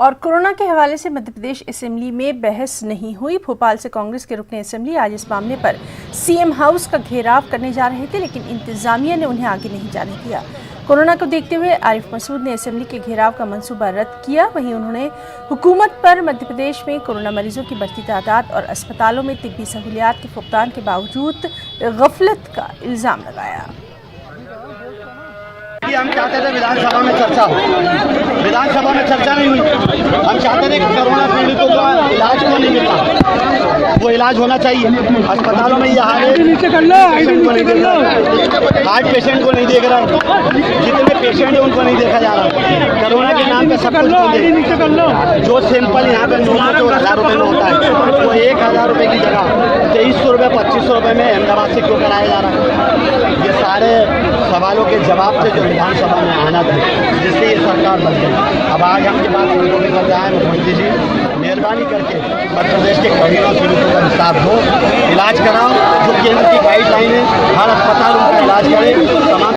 और कोरोना के हवाले से मध्य प्रदेश असेंबली में बहस नहीं हुई। भोपाल से कांग्रेस के रुकने असेंबली आज इस मामले पर सीएम हाउस का घेराव करने जा रहे थे, लेकिन इंतजामिया ने उन्हें आगे नहीं जाने दिया। कोरोना को देखते हुए आरिफ मसूद ने असेंबली के घेराव का मंसूबा रद्द किया। वहीं उन्होंने हुकूमत पर मध्य प्रदेश में कोरोना मरीजों की बढ़ती तादाद और अस्पतालों में तिब्बी सहूलियात के फुकदान के बावजूद गफलत का इल्जाम लगाया। हम चाहते थे विधानसभा में चर्चा हो, विधानसभा में चर्चा नहीं हुई। हम चाहते थे कि कोरोना पीड़ितों का इलाज क्यों नहीं मिलता, वो इलाज होना चाहिए। अस्पतालों में यह हाल है, पेशेंट को नहीं देख रहा, हार्ट पेशेंट को नहीं देख रहा, जितने पेशेंट हैं उनको नहीं देखा जा रहा। कोरोना के नाम पे सब कुछ जो सिंपल यहाँ पे 900-1000 रुपये में होता है, वो 1000 रुपये की जगह 2300 रुपये 2500 रुपये में अहमदाबाद से क्यों कराया जा रहा है। ये सारे सवालों के जवाब से जो विधानसभा में आना था, जिससे ये सरकार बन गई। अब आज हम ये बात लेकर के आए, मुख्यमंत्री जी मेहरबानी करके मध्य प्रदेश के कोरोना पीड़ितों का इंसाफ हो, इलाज कराओ। जो केंद्र की गाइडलाइन है, हर अस्पताल उनका इलाज करे। तमाम